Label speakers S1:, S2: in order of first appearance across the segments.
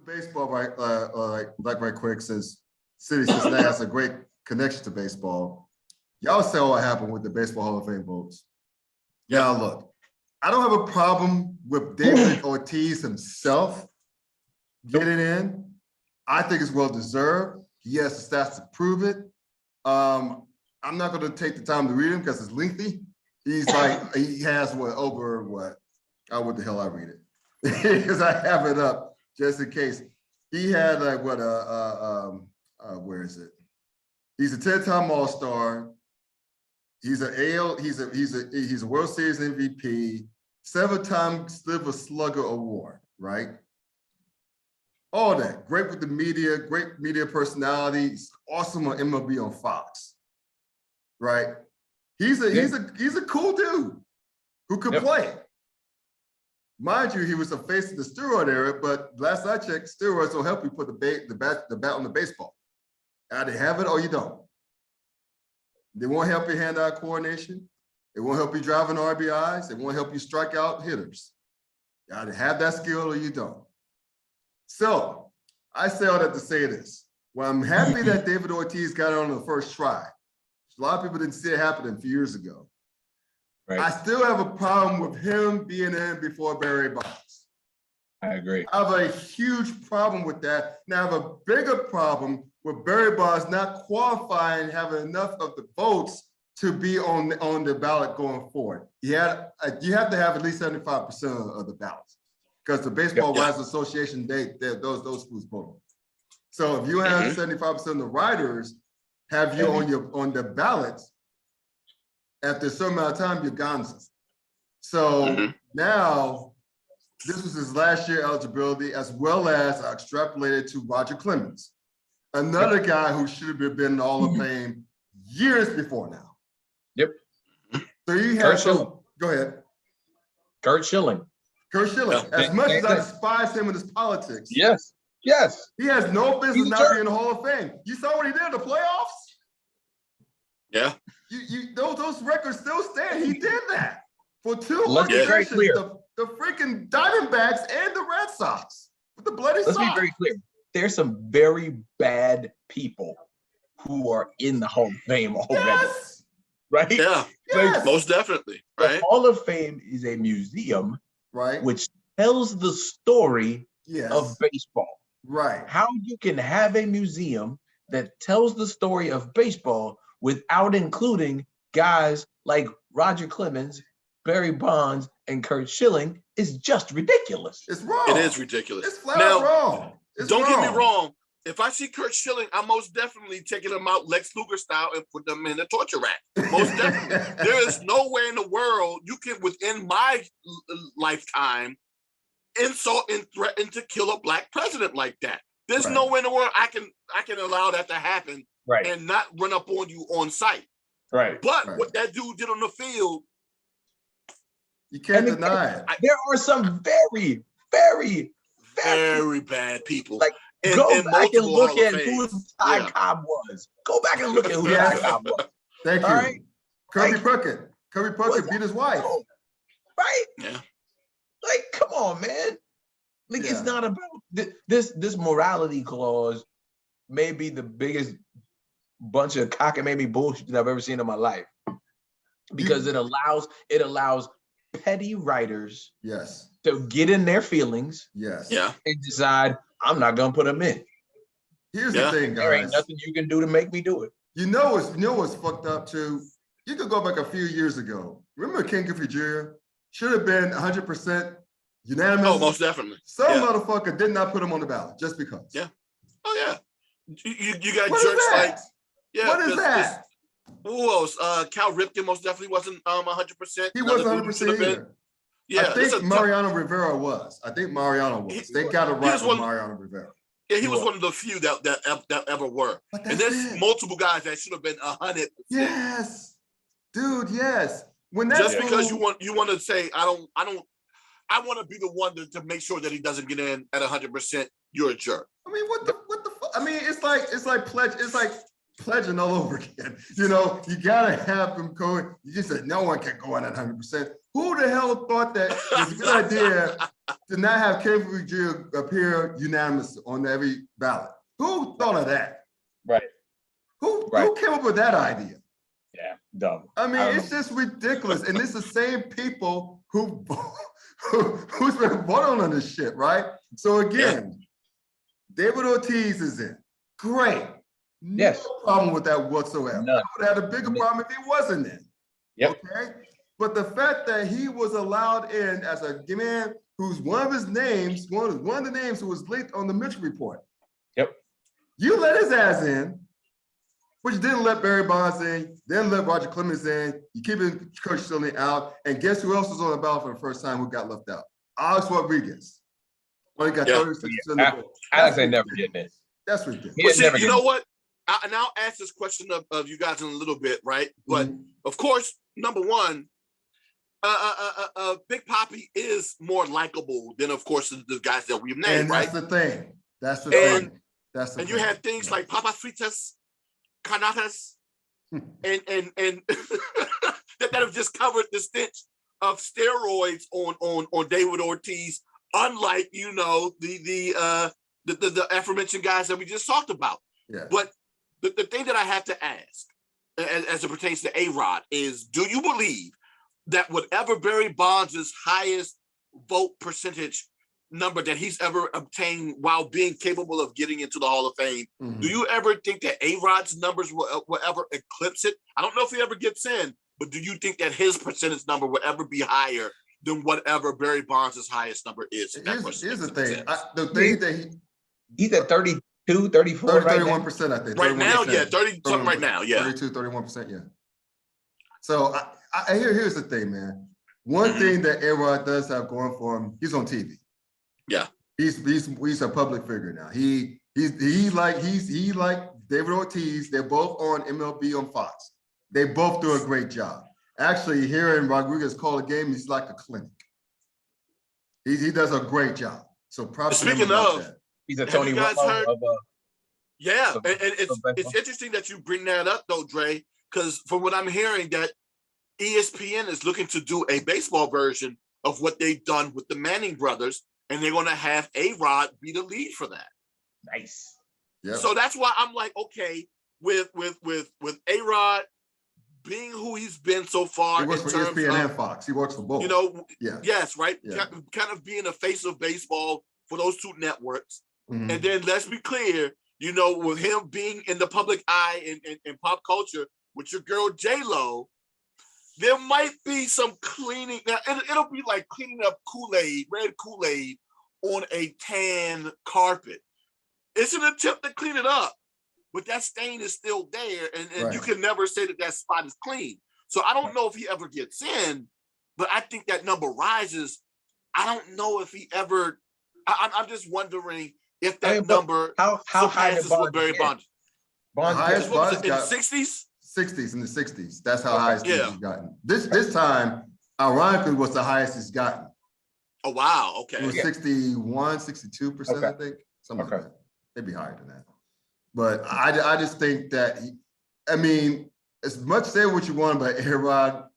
S1: baseball, right? Right quick, since City Cincinnati has a great connection to baseball. Y'all saw what happened with the Baseball Hall of Fame votes. Yeah, look, I don't have a problem with David Ortiz himself getting in. I think it's well deserved. He has the stats to prove it. I'm not going to take the time to read him because it's lengthy. He's like, he has what the hell I read it because I have it up just in case. He had like what where is it? He's a 10-time All-Star. He's he's a World Series MVP, 7-time Silver Slugger Award, right? All that. Great with the media, great media personality. He's awesome on MLB on Fox. Right? He's a cool dude who could play. Mind you, he was a face of the steroid era, but last I checked, steroids will help you put the bat on the baseball. Either have it or you don't. They won't help your hand-eye coordination. It won't help you driving RBIs. It won't help you strike out hitters. You either have that skill or you don't. So I say all that to say this. Well, I'm happy that David Ortiz got it on the first try. A lot of people didn't see it happening a few years ago. Right. I still have a problem with him being in before Barry Bonds.
S2: I agree. I
S1: have a huge problem with that. Now I have a bigger problem with Barry Bonds not qualifying, having enough of the votes to be on the ballot going forward. You have to have at least 75% of the ballots because the Baseball Writers Association, those schools vote. So if you have 75% of the writers have you on the ballots, after a certain amount of time, you're gonzos. So now, this was his last year eligibility, as well as I extrapolated to Roger Clemens, another guy who should have been in the Hall of Fame years before now.
S2: Yep.
S1: So you have go ahead.
S2: Curt Schilling.
S1: As much as I despise him and his politics.
S2: Yes.
S1: He has no business not being in the Hall of Fame. You saw what he did in the playoffs?
S3: Yeah.
S1: Those records still stand. He did that for two
S2: organizations,
S1: the freaking Diamondbacks and the Red Sox with the bloody Sox.
S2: Let's be very clear. There's some very bad people who are in the Hall of Fame already. Right?
S3: Yeah. Most definitely. Right.
S2: The Hall of Fame is a museum,
S1: right,
S2: which tells the story of baseball.
S1: Right.
S2: How you can have a museum that tells the story of baseball without including guys like Roger Clemens, Barry Bonds, and Curt Schilling is just ridiculous.
S1: It's wrong.
S3: It is ridiculous.
S1: It's flat out wrong.
S3: Don't get me wrong. If I see Curt Schilling, I'm most definitely taking him out Lex Luger style and put them in a torture rack. Most definitely. There is nowhere in the world you can, within my lifetime, insult and threaten to kill a black president like that. There's nowhere in the world I can allow that to happen and not run up on you on site.
S2: Right.
S3: But what that dude did on the field,
S1: you can't deny it.
S2: There are some very, very,
S3: very bad people.
S2: Like, go back and look at who Ty Cobb was. Go back and look at who Ty Cobb was.
S1: Thank you. Right? Kirby Puckett beat his wife.
S2: Right?
S3: Yeah.
S2: Like, come on, man. Like, it's not about this morality clause may be the biggest bunch of cockamamie bullshit that I've ever seen in my life. Because it allows petty writers to get in their feelings and decide, I'm not gonna put them in.
S1: Here's the thing, guys.
S2: There ain't nothing you can do to make me do it.
S1: You know what's fucked up too? You could go back a few years ago. Remember Ken Griffey Jr.? Should have been 100% unanimous.
S3: Oh, most definitely.
S1: Some motherfucker did not put him on the ballot just because.
S3: Yeah. Oh yeah. You got jerks like
S1: what is that?
S3: Who else? Cal Ripken most definitely wasn't 100%.
S1: He wasn't 100% either.
S3: Yeah,
S1: I think Mariano Rivera was. They got it right with Mariano Rivera.
S3: Yeah, he was one of the few that ever were. And there's multiple guys that should have been 100%.
S1: Yes, dude. Yes. When
S3: just because you want to say I want to be the one to make sure that he doesn't get in at 100%. You're a jerk.
S1: I mean, what the fuck? I mean, it's like pledging all over again. You know, you gotta have them going. You just said no one can go in at 100%. Who the hell thought that it's a good idea to not have Cambridge Virginia appear unanimous on every ballot? Who thought of that?
S2: Right.
S1: Who came up with that idea?
S2: Yeah, dumb.
S1: I mean, it's just ridiculous. And it's the same people who's been voting on this shit, right? So again, David Ortiz is in. Great.
S2: Yes.
S1: No problem with that whatsoever.
S2: None.
S1: I would have had a bigger problem if he wasn't in.
S2: Yep.
S1: Okay. But the fact that he was allowed in as a man who's one of his names, one of the names who was leaked on the Mitchell report.
S2: Yep.
S1: You let his ass in, but you didn't let Barry Bonds in, didn't let Roger Clemens in, you keeping Coach Sterling out, and guess who else was on the ballot for the first time who got left out? Alex Rodriguez. Well, he got 36% of the vote.
S2: Alex ain't never getting it.
S1: That's ridiculous.
S3: Well, see, you know what? And I'll ask this question of you guys in a little bit, right? But of course, number one, Big Papi is more likable than, of course, the guys that we've named,
S1: and
S3: right?
S1: That's the thing. That's the thing. That's the
S3: and
S1: thing.
S3: You have things like Papa Fritas, Carnatas, and that have just covered the stench of steroids on David Ortiz. Unlike the aforementioned guys that we just talked about.
S1: Yeah.
S3: But the thing that I have to ask, as it pertains to A-Rod, is: do you believe that whatever Barry Bonds' highest vote percentage number that he's ever obtained while being capable of getting into the Hall of Fame, do you ever think that A-Rod's numbers will ever eclipse it? I don't know if he ever gets in, but do you think that his percentage number will ever be higher than whatever Barry Bonds' highest number is?
S1: Here's the thing. The thing that he's
S2: at 32, 34,
S1: 31%, I think.
S3: Right now, yeah, 30 something right now, yeah.
S1: 32, 31%, yeah. So here's the thing, man. One thing that A-Rod does have going for him, he's on TV.
S3: Yeah.
S1: He's a public figure now. He like David Ortiz. They're both on MLB on Fox. They both do a great job. Actually, hearing Rodriguez call a game, he's like a clinic. He does a great job. So props to him about that.
S2: He's a Tony Romo of
S3: yeah, and it's interesting that you bring that up though, Dre, because from what I'm hearing, that ESPN is looking to do a baseball version of what they've done with the Manning brothers, and they're going to have A-Rod be the lead for that.
S2: Nice.
S1: Yeah.
S3: So that's why I'm like, okay, with A-Rod being who he's been so far.
S1: He works for ESPN and Fox. He works for both.
S3: Yes, right?
S1: Yeah.
S3: Kind of being a face of baseball for those two networks. And then let's be clear, with him being in the public eye in pop culture with your girl J-Lo, there might be some cleaning. Now, it'll be like cleaning up Kool-Aid, red Kool-Aid on a tan carpet. It's an attempt to clean it up, but that stain is still there, and you can never say that spot is clean. So I don't know if he ever gets in, but I think that number rises. I don't know if he ever. I'm just wondering if that number
S2: how high
S3: surpasses what Barry Bonds.
S1: Highest
S3: What was it, in the
S1: got
S3: 60s?
S1: 60s, in the 60s. That's how high he's gotten. This time, ironically, was the highest he's gotten.
S3: Oh, wow. Okay.
S1: It was 61, 62%, I think. Something like that. Maybe higher than that. But I just think that, as much say what you want about A-Rod,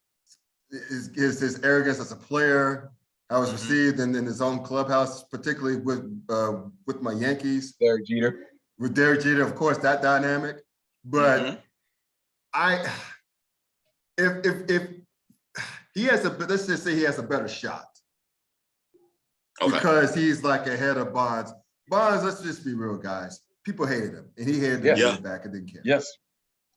S1: is his arrogance as a player, how it's received in his own clubhouse, particularly with my Yankees.
S2: Derek Jeter.
S1: With Derek Jeter, of course, that dynamic. But if he has let's just say he has a better shot. Okay. Because he's like ahead of Bonds. Bonds, let's just be real, guys. People hated him, and he hated him back and didn't care.
S2: Yes.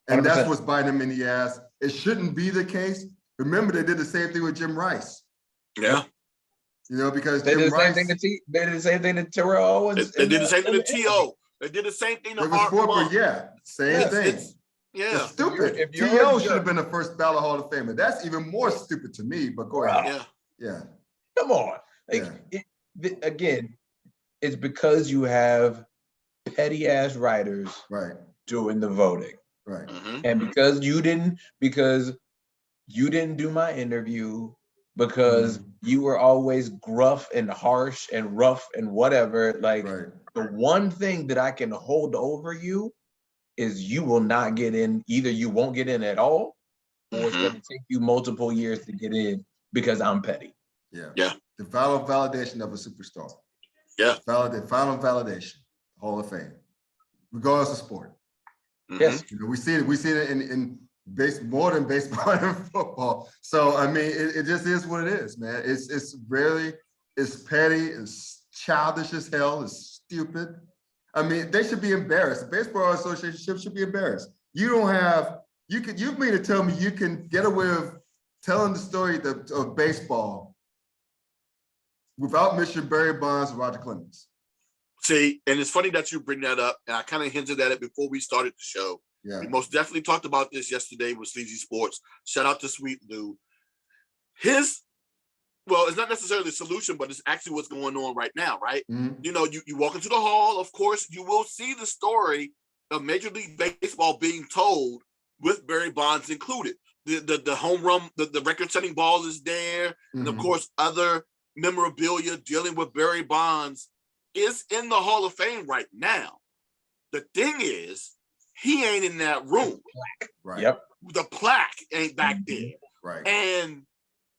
S1: 100%. And that's what's biting him in the ass. It shouldn't be the case. Remember, they did the same thing with Jim Rice.
S3: Yeah.
S1: Because
S2: they did the same thing to they did the same thing to Terrell Owens.
S3: They did the same thing to T.O. They did the same thing to Art Monk.
S1: Same thing.
S3: It's
S1: stupid. T.O. should have been the first ballot Hall of Famer. That's even more stupid to me, but go ahead. Yeah.
S2: Come on. Again, it's because you have petty ass writers doing the voting.
S1: Right.
S2: And because you didn't do my interview, because you were always gruff and harsh and rough and whatever. The one thing that I can hold over you is you will not get in. Either you won't get in at all, or it's going to take you multiple years to get in because I'm petty.
S3: Yeah.
S1: The final validation of a superstar.
S3: Yeah.
S1: Final validation, Hall of Fame, regardless of sport.
S2: Yes.
S1: You know, we see it in more than baseball and football. So I mean, it just is what it is, man. It's petty, it's childish as hell, it's stupid. I mean, they should be embarrassed. The Baseball Association should be embarrassed. You mean to tell me you can get away with telling the story of baseball without Mr. Barry Bonds and Roger Clemens?
S3: See, and it's funny that you bring that up, and I kind of hinted at it before we started the show.
S1: Yeah.
S3: We most definitely talked about this yesterday with Sleazy Sports. Shout out to Sweet Lou. It's not necessarily the solution, but it's actually what's going on right now, right?
S1: Mm-hmm.
S3: You know, you walk into the hall, of course, you will see the story of Major League Baseball being told with Barry Bonds included. The home run, the record-setting ball is there,
S1: Mm-hmm.
S3: and of course, other memorabilia dealing with Barry Bonds is in the Hall of Fame right now. The thing is, he ain't in that room.
S1: Right.
S2: Yep.
S3: The plaque ain't back there.
S1: Right.
S3: And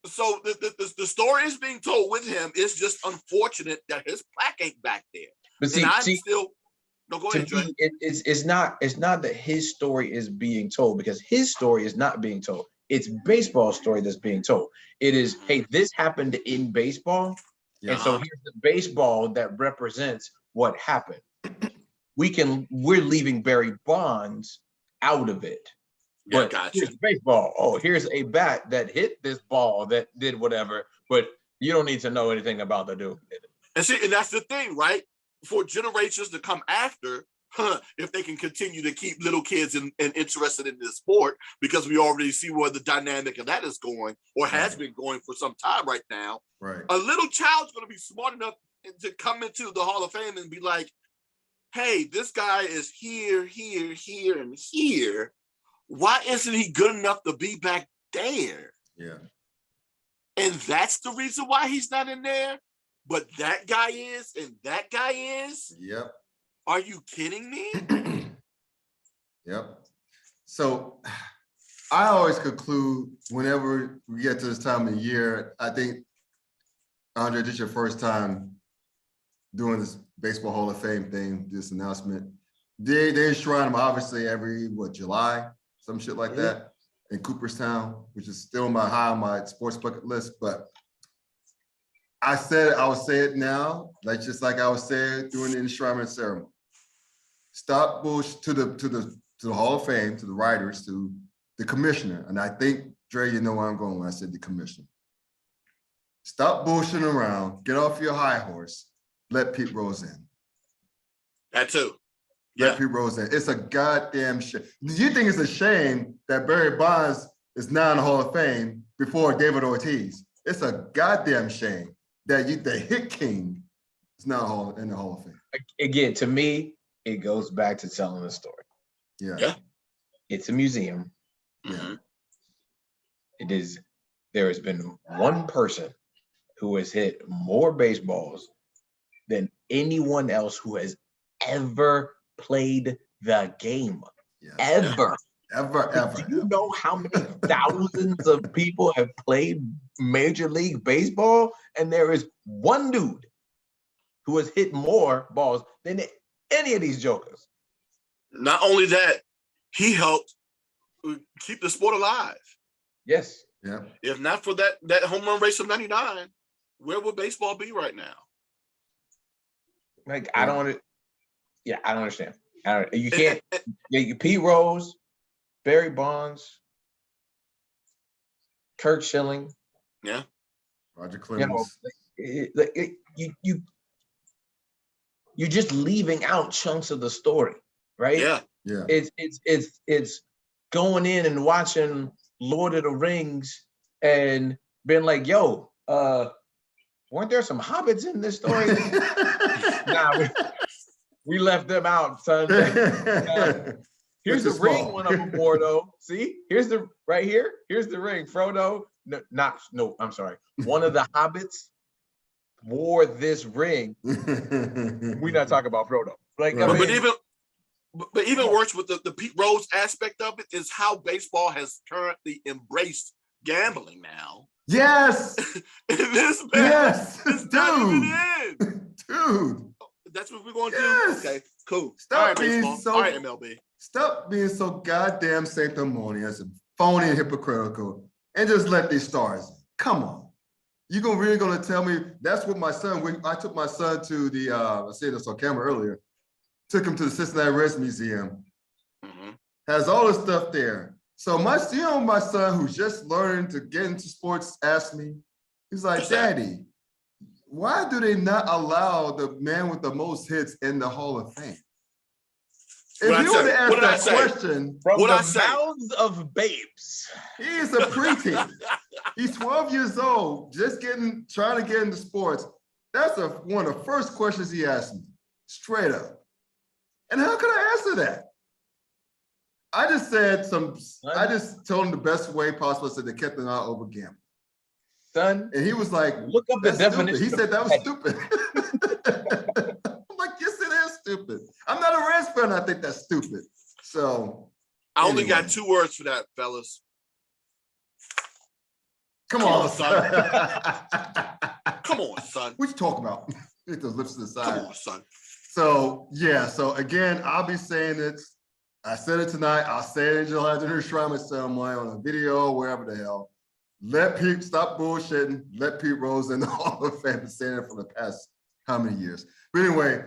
S3: so the story is being told with him. It's just unfortunate that his plaque ain't back there.
S2: But
S3: go ahead, Dre.
S2: it's not that his story is being told, because his story is not being told. It's baseball's story that's being told. It is, hey, this happened in baseball.
S1: Yeah.
S2: And so here's the baseball that represents what happened. We're leaving Barry Bonds out of it.
S3: Yeah,
S2: But
S3: gotcha.
S2: here's baseball. Oh, here's a bat that hit this ball that did whatever, but you don't need to know anything about the dude.
S3: And see, and that's the thing, right? For generations to come after, if they can continue to keep little kids and interested in this sport, because we already see where the dynamic of that is going, or has been going for some time right now.
S1: Right.
S3: A little child's going to be smart enough to come into the Hall of Fame and be like, hey, this guy is here, here, here, and here. Why isn't he good enough to be back there?
S1: Yeah.
S3: And that's the reason why he's not in there. But that guy is, and that guy is.
S1: Yep.
S3: Are you kidding me?
S1: Yep. So I always conclude whenever we get to this time of the year, I think, Andre, this is your first time doing this Baseball Hall of Fame thing, this announcement. They enshrine them obviously every, July, some shit like that, in Cooperstown, which is still high on my sports bucket list. But I will say it now, just like I was saying during the enshrinement ceremony. Stop bullshit to the Hall of Fame, to the writers, to the commissioner. And I think, Dre, you know where I'm going when I said the commissioner. Stop bullshitting around, get off your high horse, let Pete Rose in.
S3: That too.
S1: Let Pete Rose in. It's a goddamn shame. Do you think it's a shame that Barry Bonds is now in the Hall of Fame before David Ortiz? It's a goddamn shame that the hit king is now in the Hall of Fame.
S2: Again, to me, it goes back to telling the story.
S1: Yeah.
S2: It's a museum.
S3: Mm-hmm.
S2: There has been one person who has hit more baseballs than anyone else who has ever played the game.
S1: Yes.
S2: Ever.
S1: Ever.
S2: Do you know how many thousands of people have played Major League Baseball? And there is one dude who has hit more balls than any of these jokers.
S3: Not only that, he helped keep the sport alive.
S2: Yes.
S1: Yeah.
S3: If not for that home run race of 99, where would baseball be right now?
S2: I don't understand. You can't. Pete Rose, Barry Bonds, Kurt Schilling.
S3: Yeah.
S1: Roger Clemens.
S2: You're just leaving out chunks of the story, right?
S3: Yeah.
S1: Yeah.
S2: It's going in and watching Lord of the Rings and being like, yo, weren't there some hobbits in this story? Nah, we left them out, son. Here's the ring one of them wore, though. See, here's the ring. Frodo. I'm sorry. One of the hobbits wore this ring. We're not talking about Frodo. Like,
S1: Right.
S2: I mean,
S3: But even worse with the Pete Rose aspect of it is how baseball has currently embraced gambling now.
S1: Yes.
S3: And this man,
S1: Yes.
S3: it's not even
S1: Dude.
S3: in.
S1: Dude.
S3: That's what we're going to
S1: Yes.
S3: do? Okay, cool.
S1: Stop
S3: All right,
S1: being
S3: baseball.
S1: so-
S3: All right, MLB.
S1: Stop being so goddamn sanctimonious and phony and hypocritical and just let these stars. Come on. Really gonna tell me that's what my son, when I took my son to the I said this on camera earlier, took him to the Cincinnati Reds Museum, has all this stuff there. So my son who's just learning to get into sports asked me, he's like, Daddy, why do they not allow the man with the most hits in the Hall of Fame? If you would have asked that question,
S2: From
S3: What'd I
S2: the
S3: say?
S2: mouths of babes.
S1: he is a preteen. He's 12 years old, just trying to get into sports. That's one of the first questions he asked me, straight up. And how could I answer that? I just told him the best way possible. I said they kept an eye over gambling.
S2: Son,
S1: And he was like,
S2: look up the
S1: "That's stupid."
S2: definition.
S1: He said that was stupid. I'm like, yes, it is stupid. I'm not a Reds fan. I think that's stupid. So
S3: I only got
S1: anyway.
S3: 2 words for that, fellas.
S1: Come
S3: Come
S1: on,
S3: on,
S1: son.
S3: Come on, son.
S1: What you talking about? Get those lips to the side.
S3: Come on, son.
S1: So yeah, so again, I'll be saying it. I said it tonight. I'll say it in July dinner Shrine ceremony on a video, wherever the hell. Let Pete stop bullshitting. Let Pete Rose in the Hall of Fame and saying it for the past how many years. But anyway,